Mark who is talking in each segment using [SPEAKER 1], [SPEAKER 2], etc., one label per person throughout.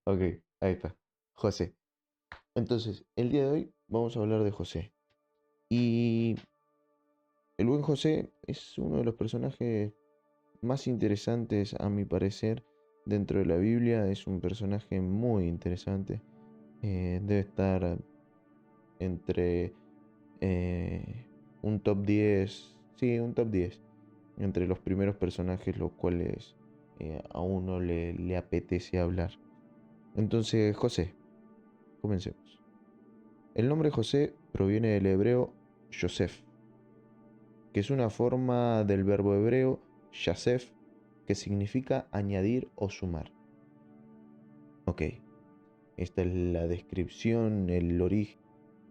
[SPEAKER 1] Ok, ahí está. José. Entonces, el día de hoy vamos a hablar de José. Y el buen José es uno de los personajes más interesantes, a mi parecer, dentro de la Biblia. Es un personaje muy interesante. Debe estar entre un top 10, sí, un top 10, entre los primeros personajes los cuales a uno le apetece hablar. Entonces, José, comencemos. El nombre José proviene del hebreo Yosef, que es una forma del verbo hebreo yasef, que significa añadir o sumar. Ok, esta es la descripción, el origen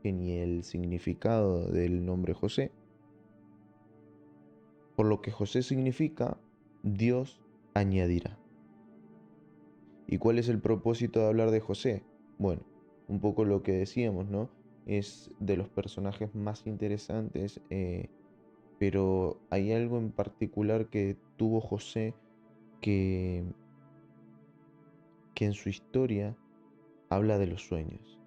[SPEAKER 1] y el significado del nombre José, por lo que José significa Dios añadirá. ¿Y cuál es el propósito de hablar de José? Bueno, un poco lo que decíamos, ¿no? Es de los personajes más interesantes, pero hay algo en particular que tuvo José que, que en su historia habla de los sueños,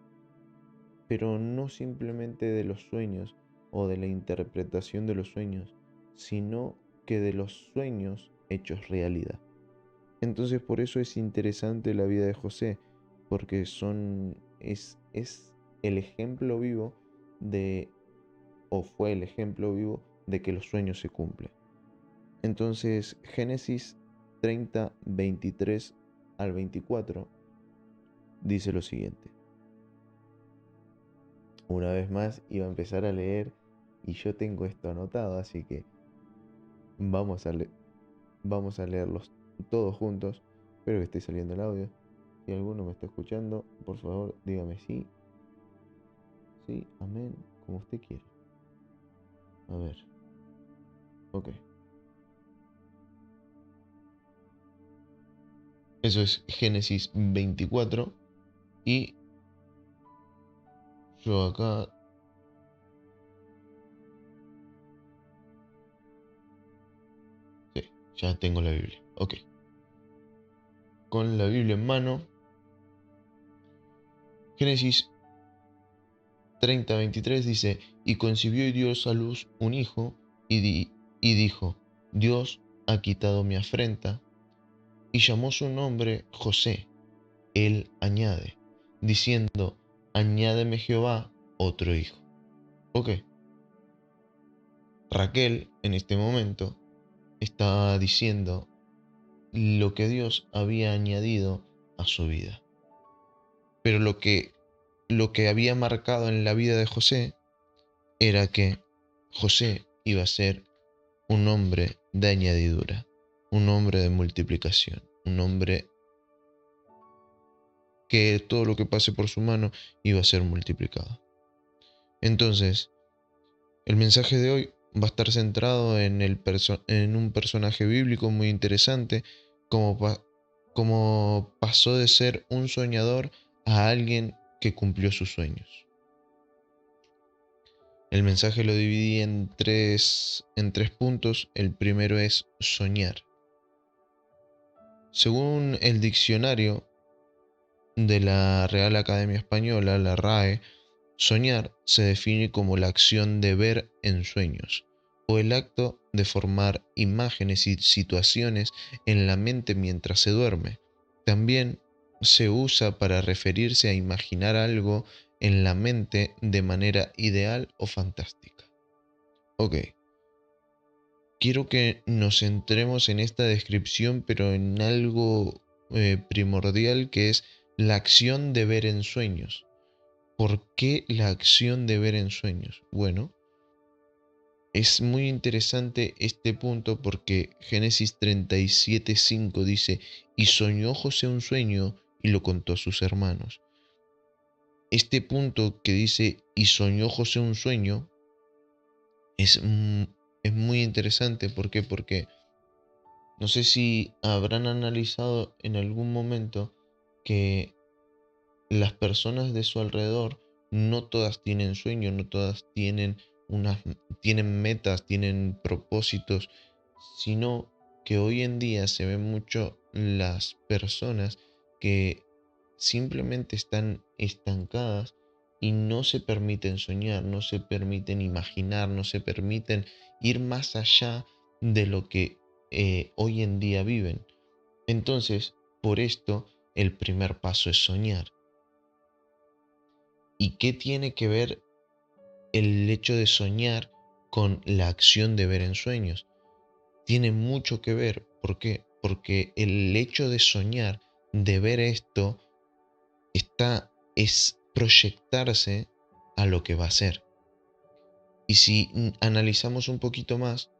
[SPEAKER 1] pero no simplemente de los sueños o de la interpretación de los sueños, sino que de los sueños hechos realidad. Entonces por eso es interesante la vida de José, porque es el ejemplo vivo de, o fue el ejemplo vivo de que los sueños se cumplen. Entonces Génesis 30, 23 al 24 dice lo siguiente. Una vez más iba a empezar a leer y yo tengo esto anotado, así que vamos a, vamos a leerlos todos juntos. Espero que esté saliendo el audio. Si alguno me está escuchando, por favor, dígame sí, sí, amén, como usted quiera. A ver, ok. Eso es Génesis 24 y yo acá, sí, ya tengo la Biblia. Ok. Con la Biblia en mano, Génesis 30:23 dice, y concibió y dio a luz un hijo y dijo, Dios ha quitado mi afrenta, y llamó su nombre José. Él añade, diciendo, añádeme Jehová otro hijo. Ok, Raquel en este momento está diciendo lo que Dios había añadido a su vida. Pero lo que había marcado en la vida de José era que José iba a ser un hombre de añadidura, un hombre de multiplicación, un hombre que todo lo que pase por su mano iba a ser multiplicado. Entonces, el mensaje de hoy va a estar centrado en un personaje bíblico muy interesante, como, como pasó de ser un soñador a alguien que cumplió sus sueños. El mensaje lo dividí en tres puntos. El primero es soñar. Según el diccionario de la Real Academia Española, la RAE, soñar se define como la acción de ver en sueños o el acto de formar imágenes y situaciones en la mente mientras se duerme. También se usa para referirse a imaginar algo en la mente de manera ideal o fantástica. Ok, quiero que nos centremos en esta descripción, pero en algo primordial que es la acción de ver en sueños. ¿Por qué la acción de ver en sueños? Bueno, es muy interesante este punto porque Génesis 37:5 dice, y soñó José un sueño y lo contó a sus hermanos. Este punto que dice, y soñó José un sueño, es, es muy interesante. ¿Por qué? Porque no sé si habrán analizado en algún momento que las personas de su alrededor no todas tienen sueños, no todas tienen metas, tienen propósitos, sino que hoy en día se ven mucho las personas que simplemente están estancadas y no se permiten soñar, no se permiten imaginar, no se permiten ir más allá de lo que hoy en día viven. Entonces, por esto, el primer paso es soñar. ¿Y qué tiene que ver el hecho de soñar con la acción de ver en sueños? Tiene mucho que ver. ¿Por qué? Porque el hecho de soñar, de ver esto, es proyectarse a lo que va a ser. Y si analizamos un poquito más,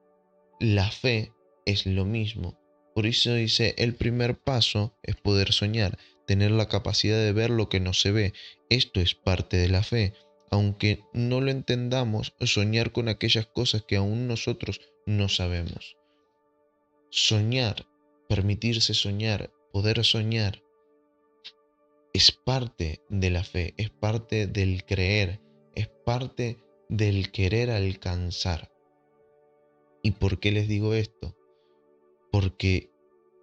[SPEAKER 1] la fe es lo mismo. Por eso dice, el primer paso es poder soñar, tener la capacidad de ver lo que no se ve. Esto es parte de la fe. Aunque no lo entendamos, soñar con aquellas cosas que aún nosotros no sabemos. Soñar, permitirse soñar, poder soñar, es parte de la fe, es parte del creer, es parte del querer alcanzar. ¿Y por qué les digo esto? Porque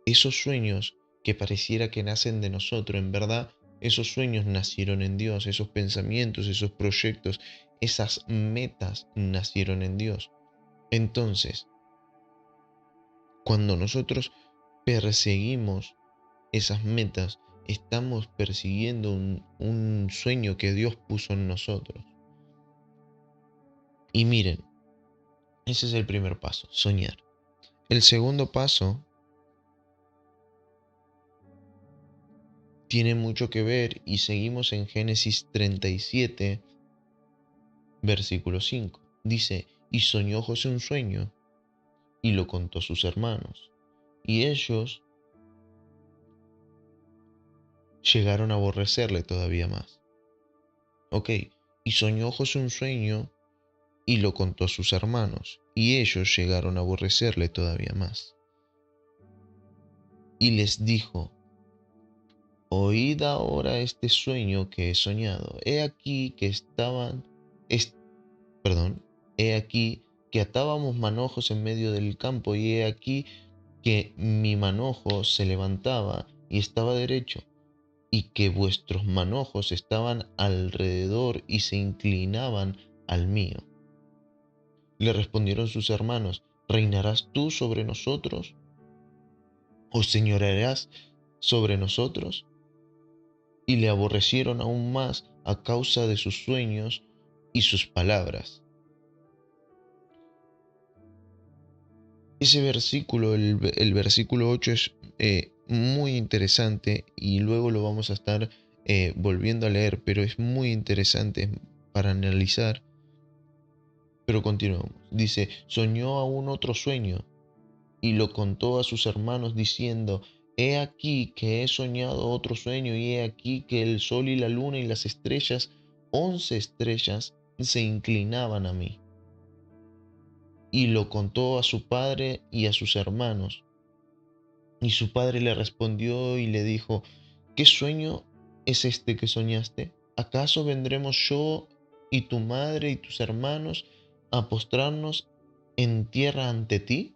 [SPEAKER 1] esos sueños que pareciera que nacen de nosotros, en verdad, esos sueños nacieron en Dios, esos pensamientos, esos proyectos, esas metas nacieron en Dios. Entonces, cuando nosotros perseguimos esas metas, estamos persiguiendo un sueño que Dios puso en nosotros. Y miren, ese es el primer paso, soñar. El segundo paso tiene mucho que ver y seguimos en Génesis 37, versículo 5. Dice, y soñó José un sueño y lo contó a sus hermanos. Y ellos llegaron a aborrecerle todavía más. Ok, y soñó José un sueño y lo contó a sus hermanos. Y ellos llegaron a aborrecerle todavía más. Y les dijo, oíd ahora este sueño que he soñado. He aquí que perdón, he aquí que atábamos manojos en medio del campo, y he aquí que mi manojo se levantaba y estaba derecho, y que vuestros manojos estaban alrededor y se inclinaban al mío. Le respondieron sus hermanos, ¿reinarás tú sobre nosotros? ¿O señorearás sobre nosotros? Y le aborrecieron aún más a causa de sus sueños y sus palabras. Ese versículo, el versículo 8 es muy interesante y luego lo vamos a estar volviendo a leer, pero es muy interesante para analizar. Pero continuamos. Dice, soñó aún otro sueño y lo contó a sus hermanos diciendo, he aquí que he soñado otro sueño y he aquí que el sol y la luna y las estrellas, 11 estrellas, se inclinaban a mí. Y lo contó a su padre y a sus hermanos. Y su padre le respondió y le dijo, ¿qué sueño es este que soñaste? ¿Acaso vendremos yo y tu madre y tus hermanos a postrarnos en tierra ante ti?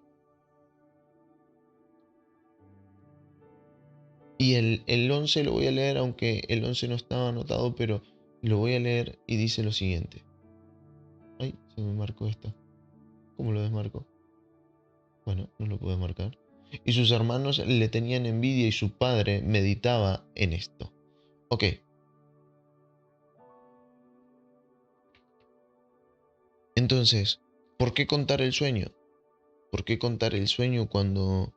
[SPEAKER 1] Y el 11 lo voy a leer, aunque el 11 no estaba anotado, pero lo voy a leer y dice lo siguiente. Ay, se me marcó esto. ¿Cómo lo desmarco? Bueno, no lo puedo marcar. Y sus hermanos le tenían envidia y su padre meditaba en esto. Ok, entonces, ¿por qué contar el sueño? ¿Por qué contar el sueño cuando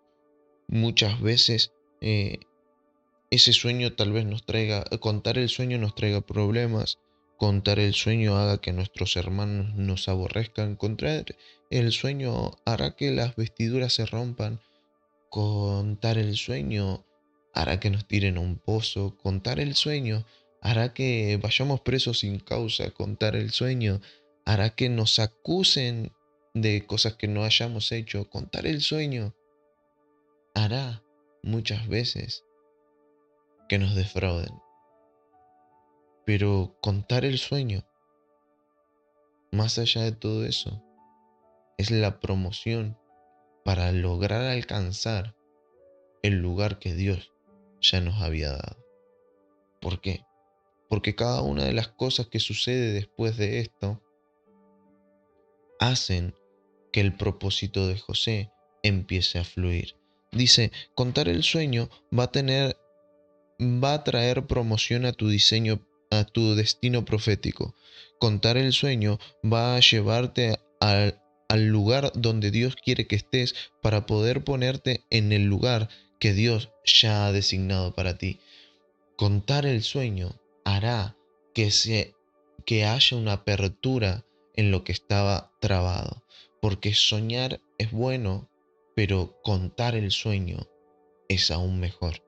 [SPEAKER 1] muchas veces ese sueño tal vez contar el sueño nos traiga problemas, contar el sueño haga que nuestros hermanos nos aborrezcan, contar el sueño hará que las vestiduras se rompan, contar el sueño hará que nos tiren a un pozo, contar el sueño hará que vayamos presos sin causa, contar el sueño hará que nos acusen de cosas que no hayamos hecho, contar el sueño hará muchas veces que nos defrauden. Pero contar el sueño, más allá de todo eso, es la promoción para lograr alcanzar el lugar que Dios ya nos había dado. ¿Por qué? Porque cada una de las cosas que sucede después de esto hacen que el propósito de José empiece a fluir. Dice, contar el sueño va a traer promoción a tu diseño, a tu destino profético. Contar el sueño va a llevarte al lugar donde Dios quiere que estés para poder ponerte en el lugar que Dios ya ha designado para ti. Contar el sueño hará que, que haya una apertura en lo que estaba trabado. Porque soñar es bueno, pero contar el sueño es aún mejor.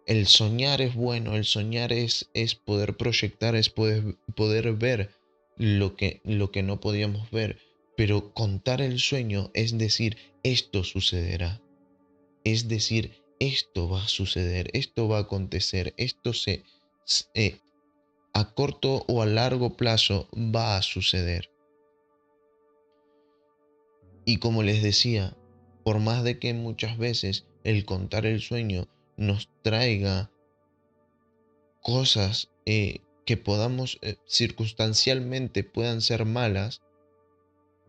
[SPEAKER 1] El soñar es bueno, el soñar es poder proyectar, es poder ver lo que no podíamos ver. Pero contar el sueño es decir, esto sucederá. Es decir, esto va a suceder, esto va a acontecer, eh, a corto o a largo plazo va a suceder. Y como les decía, por más de que muchas veces el contar el sueño nos traiga cosas que podamos circunstancialmente puedan ser malas,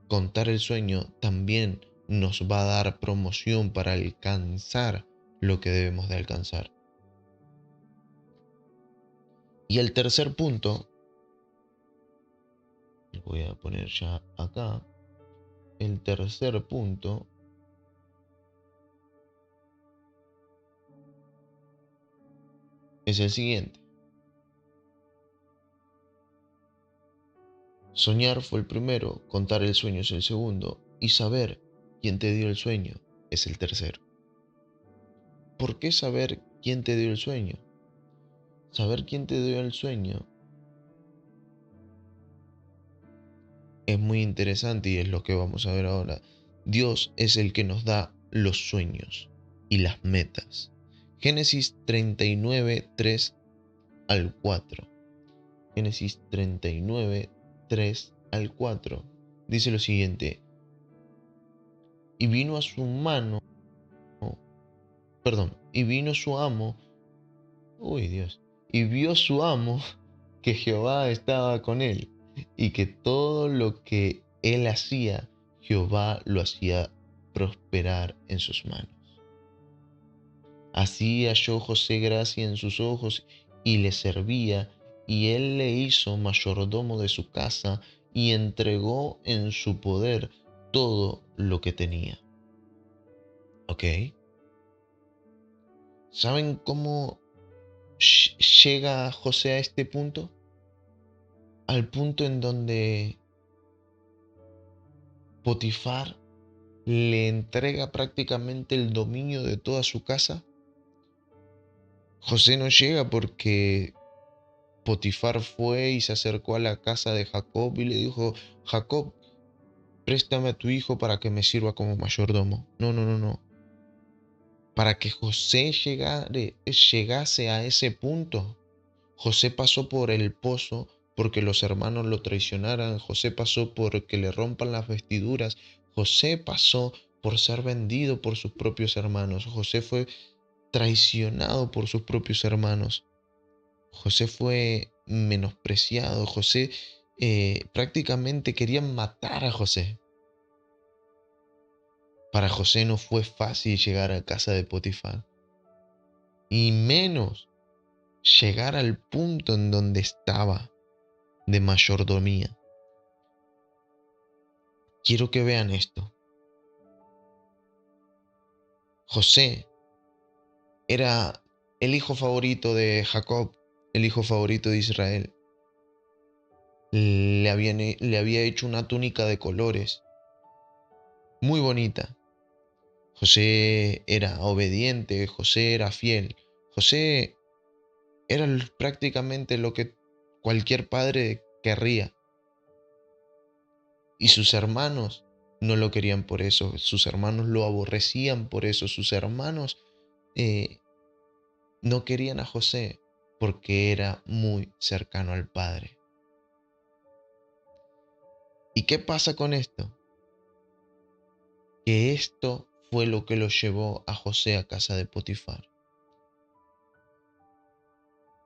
[SPEAKER 1] contar el sueño también nos va a dar promoción para alcanzar lo que debemos de alcanzar. Y el tercer punto, lo voy a poner ya acá, el tercer punto es el siguiente. Soñar fue el primero, contar el sueño es el segundo, y saber quién te dio el sueño es el tercero. ¿Por qué saber quién te dio el sueño? Saber quién te dio el sueño es muy interesante y es lo que vamos a ver ahora. Dios es el que nos da los sueños y las metas. Génesis 39, 3 al 4. Génesis 39, 3 al 4. Dice lo siguiente. Y vino a su mano, y vino su amo, uy Dios, y vio su amo que Jehová estaba con él y que todo lo que él hacía, Jehová lo hacía prosperar en sus manos. Así halló José gracia en sus ojos y le servía, y él le hizo mayordomo de su casa y entregó en su poder todo lo que tenía. ¿Ok? ¿Saben cómo llega José a este punto? Al punto en donde Potifar le entrega prácticamente el dominio de toda su casa. José no llega porque Potifar fue y se acercó a la casa de Jacob y le dijo, Jacob, préstame a tu hijo para que me sirva como mayordomo. No, no, no, no. Para que José llegase a ese punto, José pasó por el pozo porque los hermanos lo traicionaran. José pasó por que le rompan las vestiduras. José pasó por ser vendido por sus propios hermanos. José fue traicionado por sus propios hermanos. José fue menospreciado. José prácticamente querían matar a José. Para José no fue fácil llegar a casa de Potifar. Y menos llegar al punto en donde estaba de mayordomía. Quiero que vean esto. José era el hijo favorito de Jacob, el hijo favorito de Israel. Le había hecho una túnica de colores, muy bonita. José era obediente, José era fiel. José era prácticamente lo que cualquier padre querría. Y sus hermanos no lo querían por eso, sus hermanos lo aborrecían por eso, sus hermanos eh, no querían a José porque era muy cercano al Padre. ¿Y qué pasa con esto? Que esto fue lo que lo llevó a José a casa de Potifar.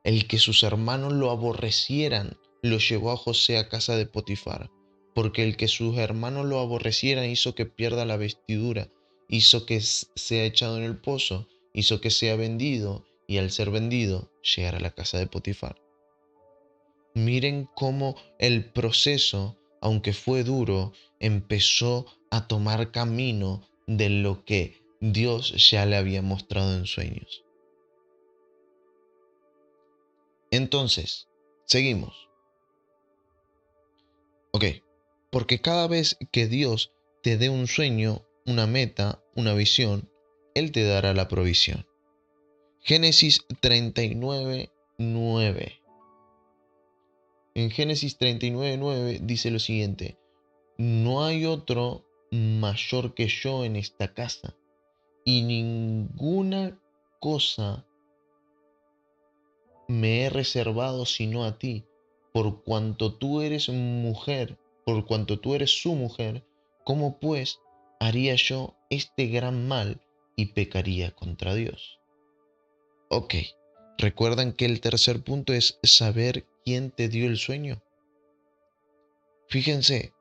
[SPEAKER 1] El que sus hermanos lo aborrecieran lo llevó a José a casa de Potifar, porque el que sus hermanos lo aborrecieran hizo que pierda la vestidura, hizo que sea echado en el pozo, hizo que sea vendido y al ser vendido llegar a la casa de Potifar. Miren cómo el proceso, aunque fue duro, empezó a tomar camino de lo que Dios ya le había mostrado en sueños. Entonces, seguimos. Ok, porque cada vez que Dios te dé un sueño, una meta, una visión, Él te dará la provisión. Génesis 39:9. En Génesis 39:9 dice lo siguiente: no hay otro mayor que yo en esta casa, y ninguna cosa me he reservado sino a ti, por cuanto tú eres mujer, por cuanto tú eres su mujer, ¿cómo pues haría yo este gran mal y pecaría contra Dios? Ok, ¿recuerdan que el tercer punto es saber quién te dio el sueño? Fíjense,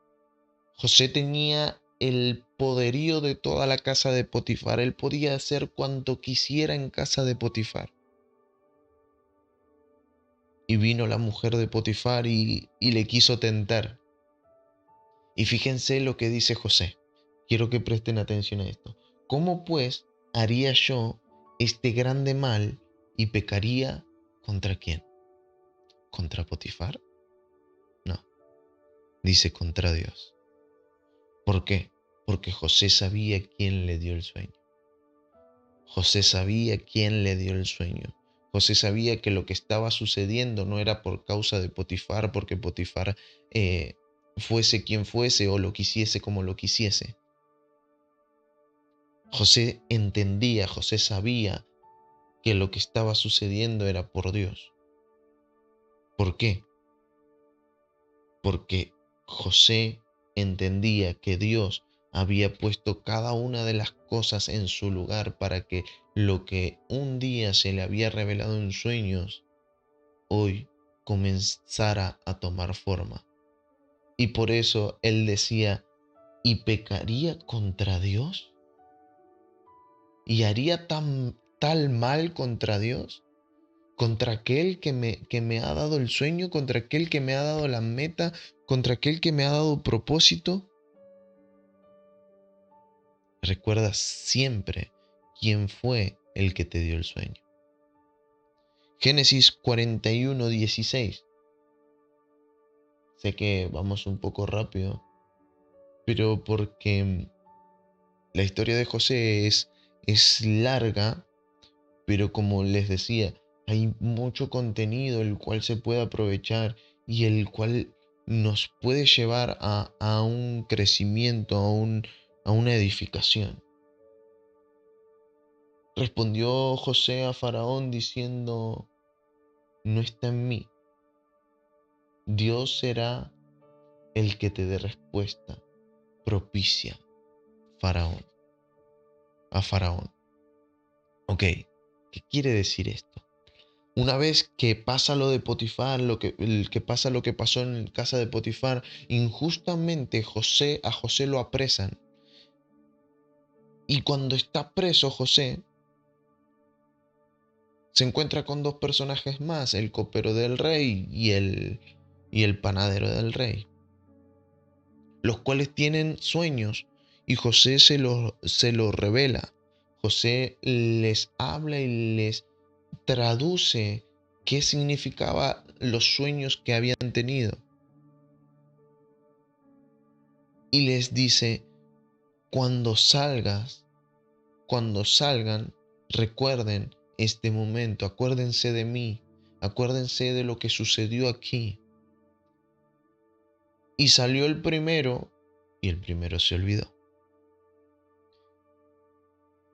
[SPEAKER 1] José tenía el poderío de toda la casa de Potifar. Él podía hacer cuanto quisiera en casa de Potifar. Y vino la mujer de Potifar y le quiso tentar. Y fíjense lo que dice José. Quiero que presten atención a esto. ¿Cómo pues haría yo este grande mal y pecaría contra quién? ¿Contra Potifar? No, dice contra Dios. ¿Por qué? Porque José sabía quién le dio el sueño. José sabía quién le dio el sueño. José sabía que lo que estaba sucediendo no era por causa de Potifar, porque Potifar fuese quien fuese o lo quisiese como lo quisiese. José entendía, José sabía que lo que estaba sucediendo era por Dios. ¿Por qué? Porque José entendía que Dios había puesto cada una de las cosas en su lugar para que lo que un día se le había revelado en sueños, hoy comenzara a tomar forma. Y por eso él decía, ¿y pecaría contra Dios? ¿Y haría tal mal contra Dios? ¿Contra aquel que me ha dado el sueño? ¿Contra aquel que me ha dado la meta? ¿Contra aquel que me ha dado propósito? Recuerda siempre quién fue el que te dio el sueño. Génesis 41:16. Sé que vamos un poco rápido, pero porque la historia de José es larga, pero como les decía, hay mucho contenido el cual se puede aprovechar y el cual nos puede llevar a un crecimiento, a una edificación. Respondió José a Faraón diciendo, no está en mí. Dios será el que te dé respuesta propicia Faraón, a Faraón. Ok, ¿qué quiere decir esto? Una vez que pasa lo de Potifar, que pasa lo que pasó en casa de Potifar, injustamente a José lo apresan. Y cuando está preso José, se encuentra con dos personajes más, el copero del rey y el panadero del rey, los cuales tienen sueños y José se los revela. José les habla y les traduce qué significaba los sueños que habían tenido. Y les dice, cuando salgas, cuando salgan, recuerden este momento, acuérdense de mí, acuérdense de lo que sucedió aquí. Y salió el primero y el primero se olvidó.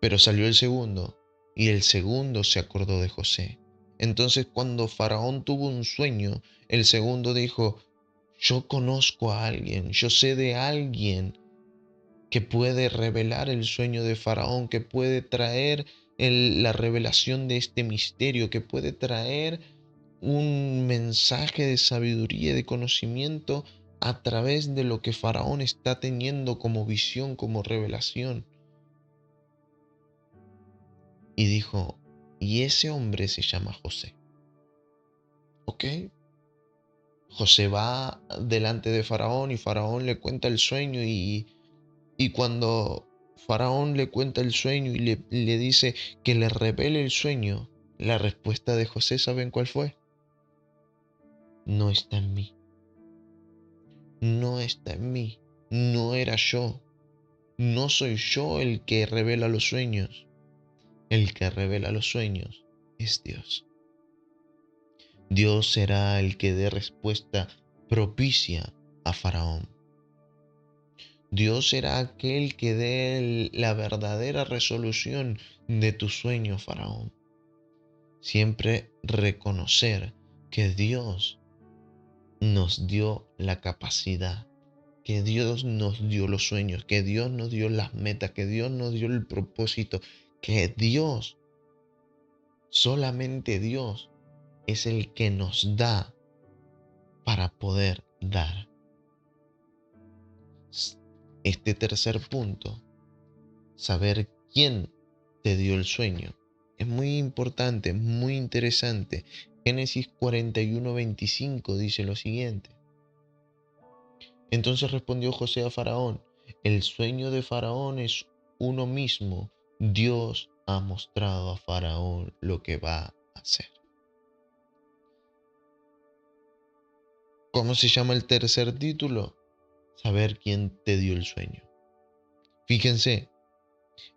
[SPEAKER 1] Pero salió el segundo y el segundo se acordó de José. Entonces cuando Faraón tuvo un sueño, el segundo dijo, yo conozco a alguien, yo sé de alguien que puede revelar el sueño de Faraón, que puede traer la revelación de este misterio, que puede traer un mensaje de sabiduría, de conocimiento a través de lo que Faraón está teniendo como visión, como revelación. Y dijo, y ese hombre se llama José. ¿Ok? José va delante de Faraón y Faraón le cuenta el sueño y cuando Faraón le cuenta el sueño y le dice que le revele el sueño, la respuesta de José, ¿saben cuál fue? No está en mí, no está en mí, no era yo, no soy yo el que revela los sueños, el que revela los sueños es Dios. Dios será el que dé respuesta propicia a Faraón. Dios será aquel que dé la verdadera resolución de tu sueño, Faraón. Siempre reconocer que Dios nos dio la capacidad, que Dios nos dio los sueños, que Dios nos dio las metas, que Dios nos dio el propósito, que Dios, solamente Dios, es el que nos da para poder dar. Este tercer punto, saber quién te dio el sueño, es muy importante, muy interesante. Génesis 41:25 dice lo siguiente. Entonces respondió José a Faraón, el sueño de Faraón es uno mismo. Dios ha mostrado a Faraón lo que va a hacer. ¿Cómo se llama el tercer título? Saber quién te dio el sueño. Fíjense,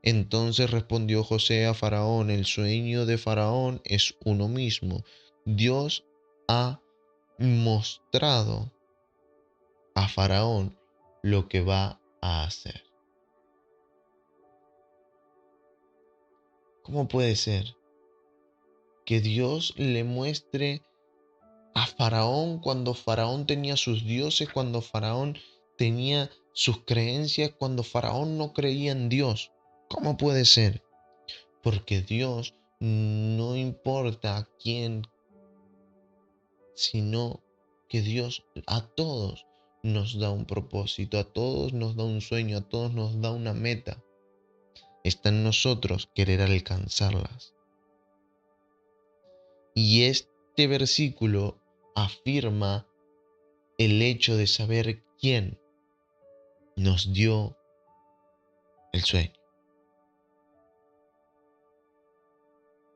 [SPEAKER 1] entonces respondió José a Faraón, el sueño de Faraón es uno mismo. Dios ha mostrado a Faraón lo que va a hacer. ¿Cómo puede ser que Dios le muestre a Faraón cuando Faraón tenía sus dioses, cuando Faraón tenía sus creencias, cuando Faraón no creía en Dios? ¿Cómo puede ser? Porque Dios no importa a quién, sino que Dios a todos nos da un propósito, a todos nos da un sueño, a todos nos da una meta. Está en nosotros querer alcanzarlas. Y este versículo afirma el hecho de saber quién nos dio el sueño.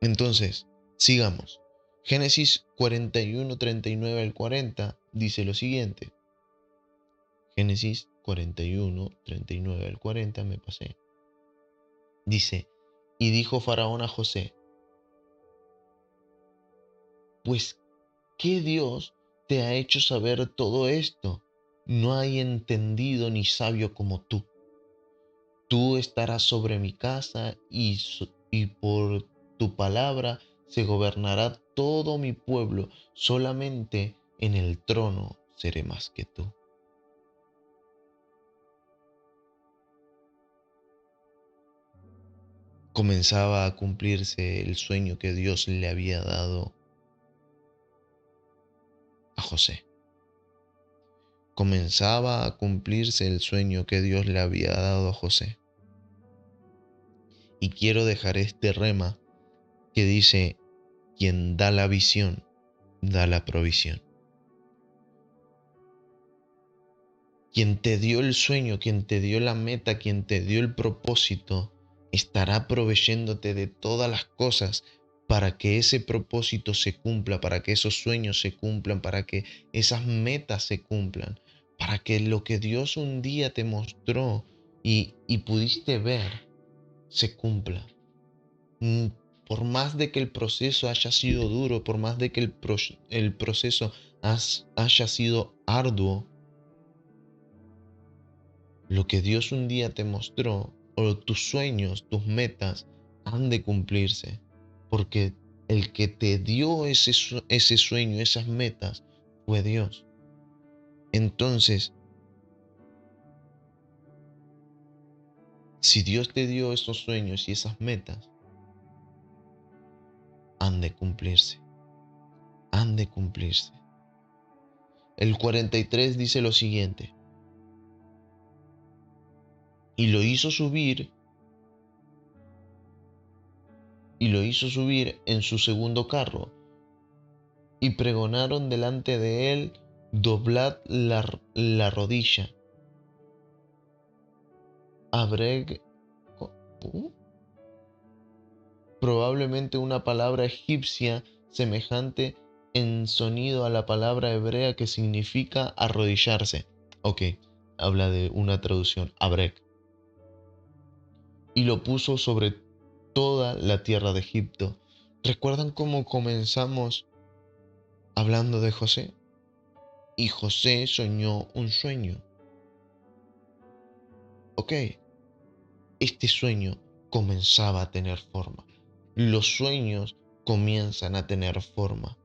[SPEAKER 1] Entonces, sigamos. Génesis 41:39 al 40 dice lo siguiente. Génesis 41:39 al 40, me pasé. Dice, y dijo Faraón a José, pues, ¿qué Dios te ha hecho saber todo esto? No hay entendido ni sabio como tú. Tú estarás sobre mi casa y por tu palabra se gobernará todo mi pueblo. Solamente en el trono seré más que tú. Comenzaba a cumplirse el sueño que Dios le había dado a José. Comenzaba a cumplirse el sueño que Dios le había dado a José. Y quiero dejar este rema que dice, quien da la visión, da la provisión. Quien te dio el sueño, quien te dio la meta, quien te dio el propósito, estará proveyéndote de todas las cosas para que ese propósito se cumpla, para que esos sueños se cumplan, para que esas metas se cumplan, para que lo que Dios un día te mostró y pudiste ver, se cumpla. Mm, Por más de que el proceso haya sido duro, por más de que el proceso haya sido arduo, lo que Dios un día te mostró, o tus sueños, tus metas, han de cumplirse. Porque el que te dio ese sueño, esas metas, fue Dios. Entonces, si Dios te dio esos sueños y esas metas, han de cumplirse. han de cumplirse. El 43 dice lo siguiente: y lo hizo subir, en su segundo carro, y pregonaron delante de él: doblad la rodilla. Abreg, probablemente una palabra egipcia semejante en sonido a la palabra hebrea que significa arrodillarse. Ok, habla de una traducción, abreg. Y lo puso sobre toda la tierra de Egipto. ¿Recuerdan cómo comenzamos hablando de José? Y José soñó un sueño. Ok, este sueño comenzaba a tener forma. Los sueños comienzan a tener forma.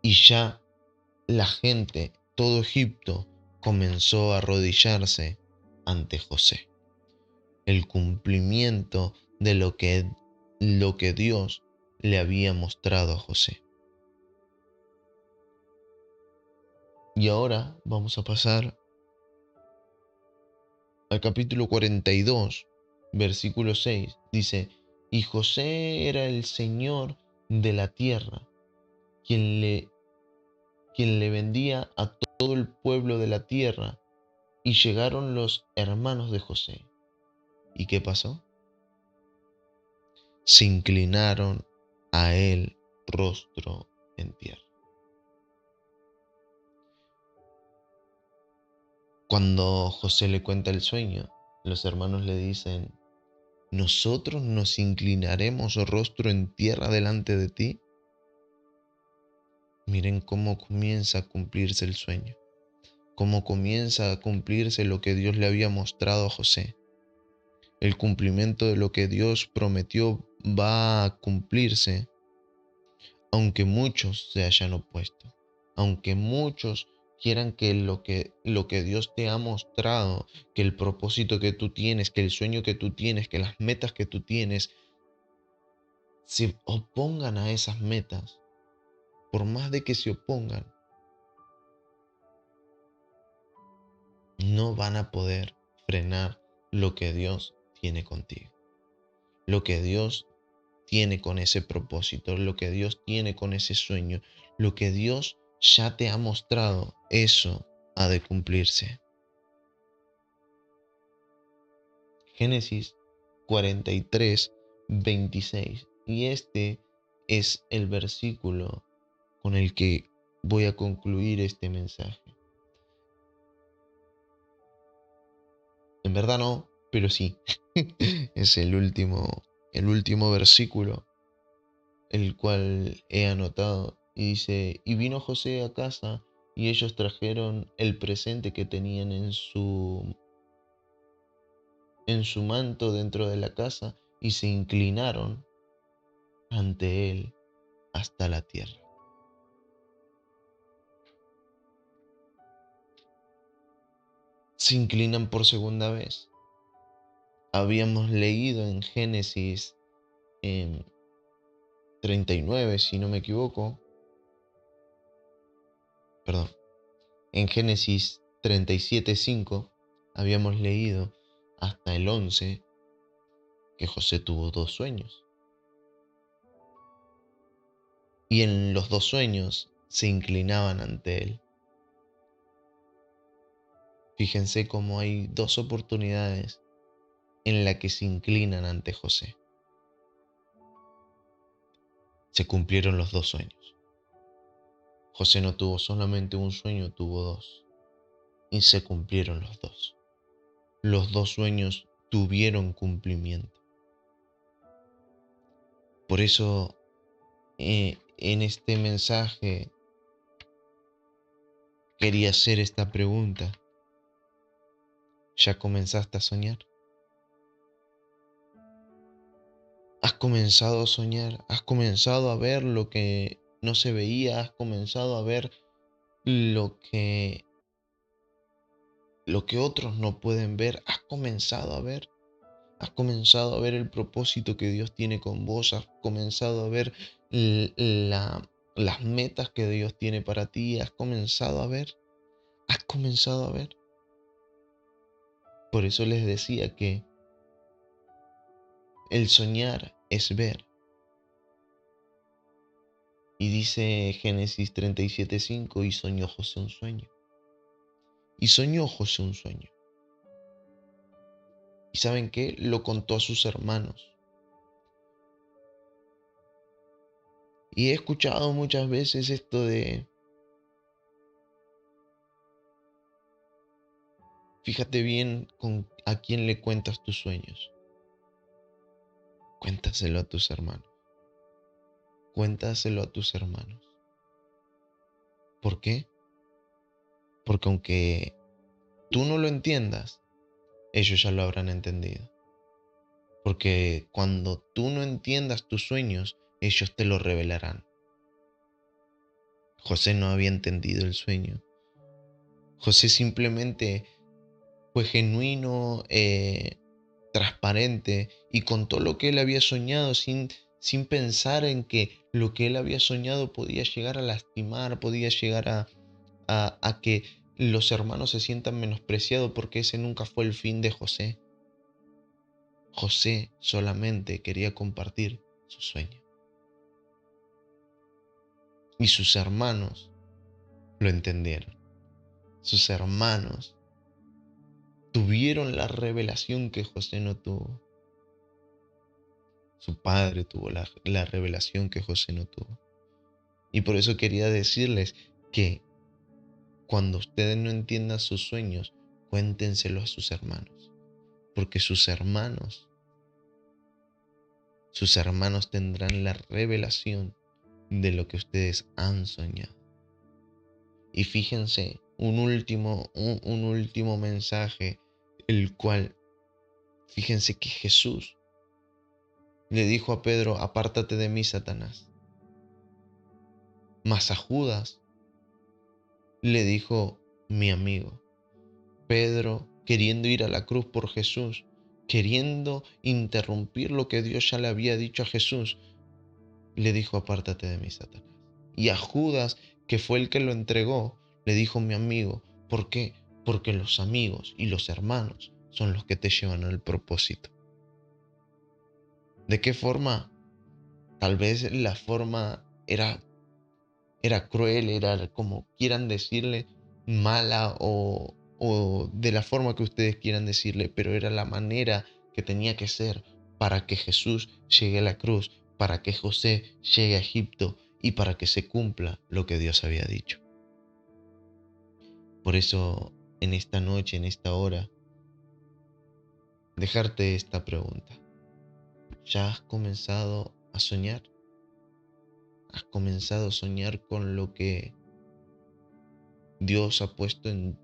[SPEAKER 1] Y ya la gente, todo Egipto, comenzó a arrodillarse ante José. El cumplimiento de lo que Dios le había mostrado a José. Y ahora vamos a pasar al capítulo 42, versículo 6. Dice: y José era el Señor de la tierra, quien le vendía a todo el pueblo de la tierra. Y llegaron los hermanos de José. ¿Y qué pasó? Se inclinaron a él rostro en tierra. Cuando José le cuenta el sueño, los hermanos le dicen: ¿nosotros nos inclinaremos rostro en tierra delante de ti? Miren cómo comienza a cumplirse el sueño, cómo comienza a cumplirse lo que Dios le había mostrado a José. El cumplimiento de lo que Dios prometió va a cumplirse, aunque muchos se hayan opuesto, aunque muchos quieran que lo que Dios te ha mostrado, que el propósito que tú tienes, que el sueño que tú tienes, que las metas que tú tienes, se opongan a esas metas. Por más de que se opongan, no van a poder frenar lo que Dios tiene contigo, lo que Dios tiene con ese propósito, lo que Dios tiene con ese sueño, lo que Dios ya te ha mostrado, eso ha de cumplirse. Génesis 43, 26. Y este es el versículo con el que voy a concluir este mensaje. En verdad no, pero sí. Es el último versículo, el cual he anotado. Y dice: y vino José a casa, y ellos trajeron el presente que tenían en su manto dentro de la casa, y se inclinaron ante él hasta la tierra. Se inclinan por segunda vez. Habíamos leído en Génesis 39, si no me equivoco. Perdón. En Génesis 37:5 habíamos leído hasta el 11 que José tuvo dos sueños. Y en los dos sueños se inclinaban ante él. Fíjense cómo hay dos oportunidades en las que se inclinan ante José. Se cumplieron los dos sueños. José no tuvo solamente un sueño, tuvo dos. Y se cumplieron los dos. Los dos sueños tuvieron cumplimiento. Por eso, en este mensaje quería hacer esta pregunta. ¿Ya comenzaste a soñar? ¿Has comenzado a soñar? ¿Has comenzado a ver lo que no se veía? ¿Has comenzado a ver lo que otros no pueden ver? ¿Has comenzado a ver? ¿Has comenzado a ver el propósito que Dios tiene con vos? ¿Has comenzado a ver las metas que Dios tiene para ti? ¿Has comenzado a ver? ¿Has comenzado a ver? Por eso les decía que el soñar es ver. Y dice Génesis 37:5, y soñó José un sueño. Y soñó José un sueño. ¿Y saben qué? Lo contó a sus hermanos. Y he escuchado muchas veces esto de, fíjate bien a quién le cuentas tus sueños. Cuéntaselo a tus hermanos. Cuéntaselo a tus hermanos. ¿Por qué? Porque aunque tú no lo entiendas, ellos ya lo habrán entendido. Porque cuando tú no entiendas tus sueños, ellos te lo revelarán. José no había entendido el sueño. José simplemente fue genuino, transparente, y contó lo que él había soñado sin pensar en que lo que él había soñado podía llegar a lastimar, podía llegar a que los hermanos se sientan menospreciados, porque ese nunca fue el fin de José. José solamente quería compartir su sueño. Y sus hermanos lo entendieron. Sus hermanos tuvieron la revelación que José no tuvo. Su padre tuvo la revelación que José no tuvo. Y por eso quería decirles que cuando ustedes no entiendan sus sueños, cuéntenselo a sus hermanos. Porque sus hermanos tendrán la revelación de lo que ustedes han soñado. Y fíjense, un último mensaje, el cual, fíjense que Jesús le dijo a Pedro: apártate de mí, Satanás. Mas a Judas le dijo: mi amigo. Pedro, queriendo ir a la cruz por Jesús, queriendo interrumpir lo que Dios ya le había dicho a Jesús, le dijo: apártate de mí, Satanás. Y a Judas, que fue el que lo entregó, le dijo: mi amigo. ¿Por qué? Porque los amigos y los hermanos son los que te llevan al propósito. ¿De qué forma? Tal vez la forma era cruel, era, como quieran decirle, mala, o de la forma que ustedes quieran decirle, pero era la manera que tenía que ser para que Jesús llegue a la cruz, para que José llegue a Egipto y para que se cumpla lo que Dios había dicho. Por eso, en esta noche, en esta hora, dejarte esta pregunta: ¿ya has comenzado a soñar? ¿Has comenzado a soñar con lo que Dios ha puesto en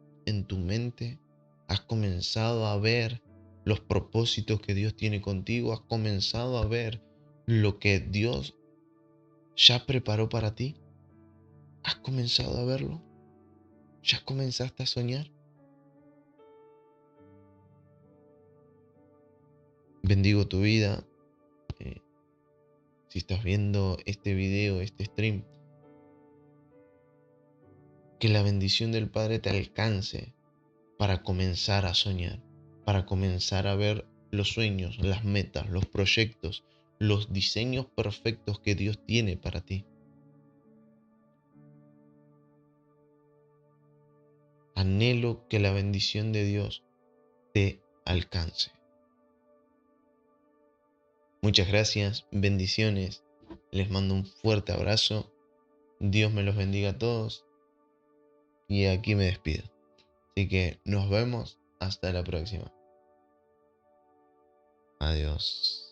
[SPEAKER 1] tu mente? ¿Has comenzado a ver los propósitos que Dios tiene contigo? ¿Has comenzado a ver lo que Dios ya preparó para ti? ¿Has comenzado a verlo? ¿Ya comenzaste a soñar? Bendigo tu vida. eh, si estás viendo este video, este stream, que la bendición del Padre te alcance para comenzar a soñar, para comenzar a ver los sueños, las metas, los proyectos, los diseños perfectos que Dios tiene para ti. Anhelo que la bendición de Dios te alcance. Muchas gracias, bendiciones. Les mando un fuerte abrazo. Dios me los bendiga a todos. Y aquí me despido. Así que nos vemos hasta la próxima. Adiós.